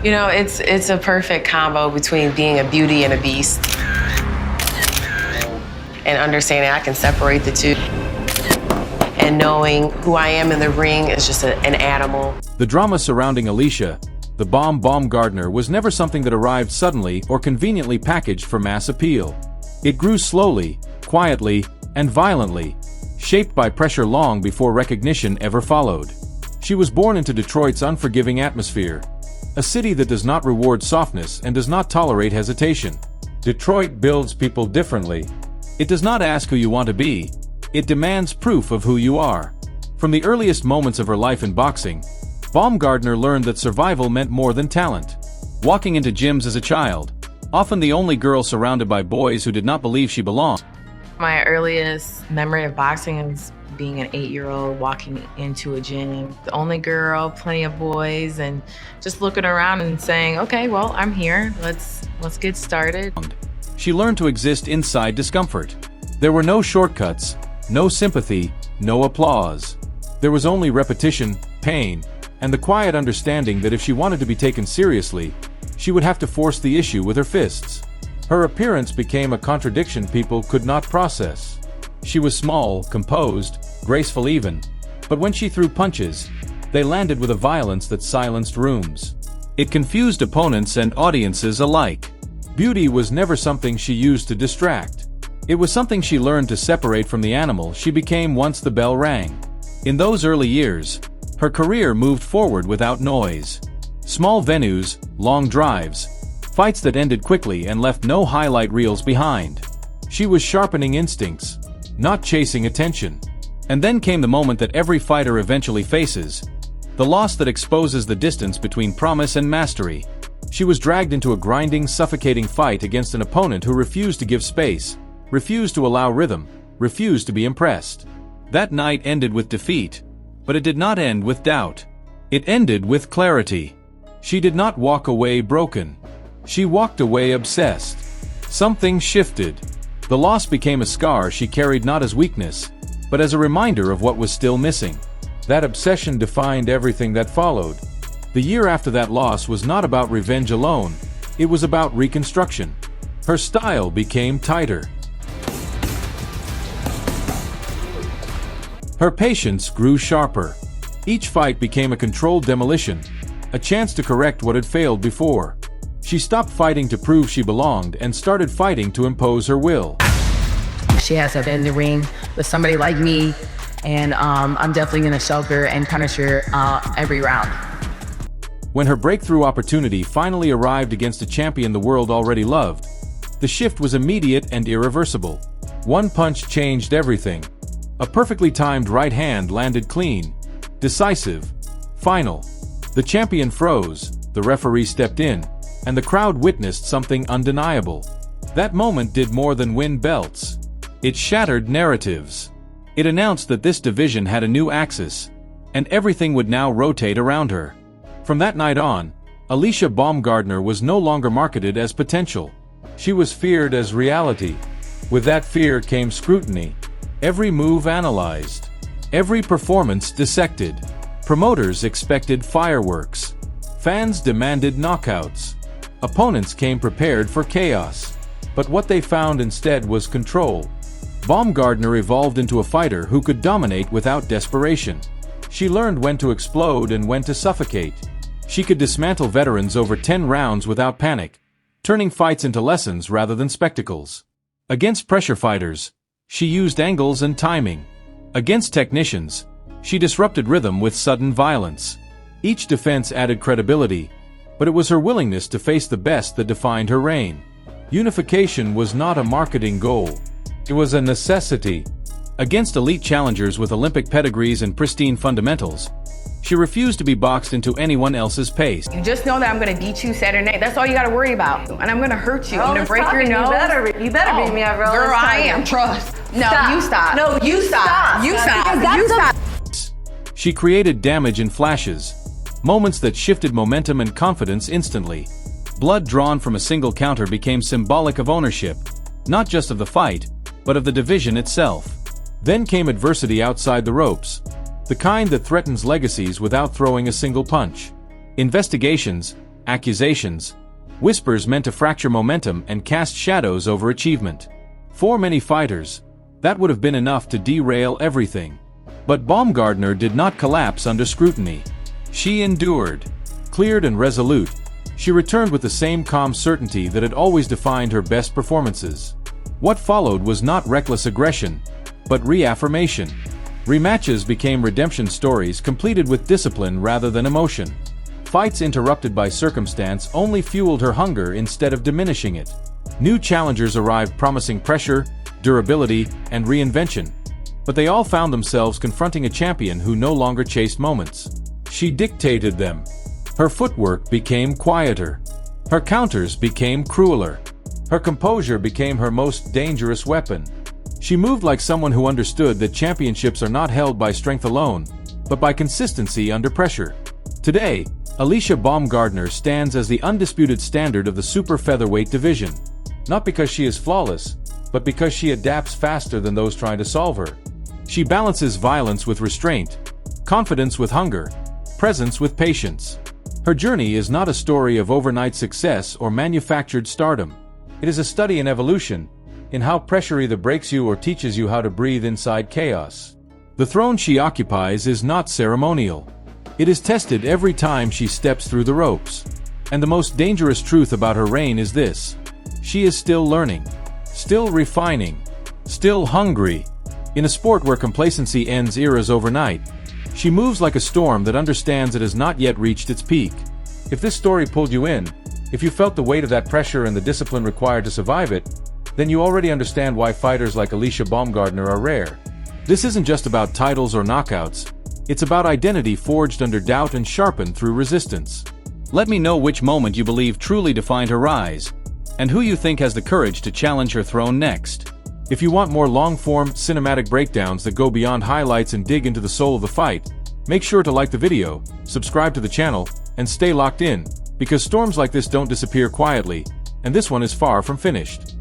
You know, it's a perfect combo between being a beauty and a beast. And understanding I can separate the two. And knowing who I am in the ring is just an animal. The drama surrounding Alycia, the Baumgardner, was never something that arrived suddenly or conveniently packaged for mass appeal. It grew slowly, quietly, and violently, shaped by pressure long before recognition ever followed. She was born into Detroit's unforgiving atmosphere, a city that does not reward softness and does not tolerate hesitation. Detroit builds people differently. It does not ask who you want to be. It demands proof of who you are. From the earliest moments of her life in boxing, Baumgardner learned that survival meant more than talent. Walking into gyms as a child, often the only girl surrounded by boys who did not believe she belonged. My earliest memory of boxing is being an 8-year-old walking into a gym. The only girl, plenty of boys, and just looking around and saying, okay, well, I'm here. Let's get started. She learned to exist inside discomfort. There were no shortcuts, no sympathy, no applause. There was only repetition, pain, and the quiet understanding that if she wanted to be taken seriously, she would have to force the issue with her fists. Her appearance became a contradiction people could not process. She was small, composed, graceful even, but when she threw punches, they landed with a violence that silenced rooms. It confused opponents and audiences alike. Beauty was never something she used to distract. It was something she learned to separate from the animal she became once the bell rang. In those early years, her career moved forward without noise. Small venues, long drives, fights that ended quickly and left no highlight reels behind. She was sharpening instincts, not chasing attention. And then came the moment that every fighter eventually faces, the loss that exposes the distance between promise and mastery. She was dragged into a grinding, suffocating fight against an opponent who refused to give space, refused to allow rhythm, refused to be impressed. That night ended with defeat, but it did not end with doubt. It ended with clarity. She did not walk away broken. She walked away obsessed. Something shifted. The loss became a scar she carried not as weakness, but as a reminder of what was still missing. That obsession defined everything that followed. The year after that loss was not about revenge alone, it was about reconstruction. Her style became tighter. Her patience grew sharper. Each fight became a controlled demolition, a chance to correct what had failed before. She stopped fighting to prove she belonged and started fighting to impose her will. She has to be in the ring with somebody like me, and I'm definitely going to shelter and punish her every round. When her breakthrough opportunity finally arrived against a champion the world already loved, the shift was immediate and irreversible. One punch changed everything. A perfectly timed right hand landed clean, decisive, final. The champion froze, the referee stepped in, and the crowd witnessed something undeniable. That moment did more than win belts. It shattered narratives. It announced that this division had a new axis, and everything would now rotate around her. From that night on, Alycia Baumgardner was no longer marketed as potential. She was feared as reality. With that fear came scrutiny. Every move analyzed. Every performance dissected. Promoters expected fireworks. Fans demanded knockouts. Opponents came prepared for chaos. But what they found instead was control. Baumgardner evolved into a fighter who could dominate without desperation. She learned when to explode and when to suffocate. She could dismantle veterans over 10 rounds without panic, turning fights into lessons rather than spectacles. Against pressure fighters, she used angles and timing. Against technicians, she disrupted rhythm with sudden violence. Each defense added credibility, but it was her willingness to face the best that defined her reign. Unification was not a marketing goal. It was a necessity. Against elite challengers with Olympic pedigrees and pristine fundamentals, she refused to be boxed into anyone else's pace. You just know that I'm gonna beat you Saturday night. That's all you gotta worry about. And I'm gonna hurt you. I'm gonna break your nose. You better beat me up, Roland. Girl, I am. Trust. No, stop. you stop. No, you stop. You stop. You stop. She created damage in flashes, moments that shifted momentum and confidence instantly. Blood drawn from a single counter became symbolic of ownership, not just of the fight, but of the division itself. Then came adversity outside the ropes, the kind that threatens legacies without throwing a single punch. Investigations, accusations, whispers meant to fracture momentum and cast shadows over achievement. For many fighters, that would have been enough to derail everything. But Baumgardner did not collapse under scrutiny. She endured. Cleared and resolute, she returned with the same calm certainty that had always defined her best performances. What followed was not reckless aggression, but reaffirmation. Rematches became redemption stories completed with discipline rather than emotion. Fights interrupted by circumstance only fueled her hunger instead of diminishing it. New challengers arrived promising pressure, durability, and reinvention. But they all found themselves confronting a champion who no longer chased moments. She dictated them. Her footwork became quieter. Her counters became crueler. Her composure became her most dangerous weapon. She moved like someone who understood that championships are not held by strength alone, but by consistency under pressure. Today, Alycia Baumgardner stands as the undisputed standard of the super featherweight division. Not because she is flawless, but because she adapts faster than those trying to solve her. She balances violence with restraint, confidence with hunger, presence with patience. Her journey is not a story of overnight success or manufactured stardom. It is a study in evolution, in how pressure either breaks you or teaches you how to breathe inside chaos. The throne she occupies is not ceremonial. It is tested every time she steps through the ropes. And the most dangerous truth about her reign is this: she is still learning, still refining, still hungry. In a sport where complacency ends eras overnight, she moves like a storm that understands it has not yet reached its peak. If this story pulled you in, if you felt the weight of that pressure and the discipline required to survive it, then you already understand why fighters like Alycia Baumgardner are rare. This isn't just about titles or knockouts. It's about identity forged under doubt and sharpened through resistance. Let me know which moment you believe truly defined her rise, and who you think has the courage to challenge her throne next. If you want more long-form, cinematic breakdowns that go beyond highlights and dig into the soul of the fight, make sure to like the video, subscribe to the channel, and stay locked in, because storms like this don't disappear quietly, and this one is far from finished.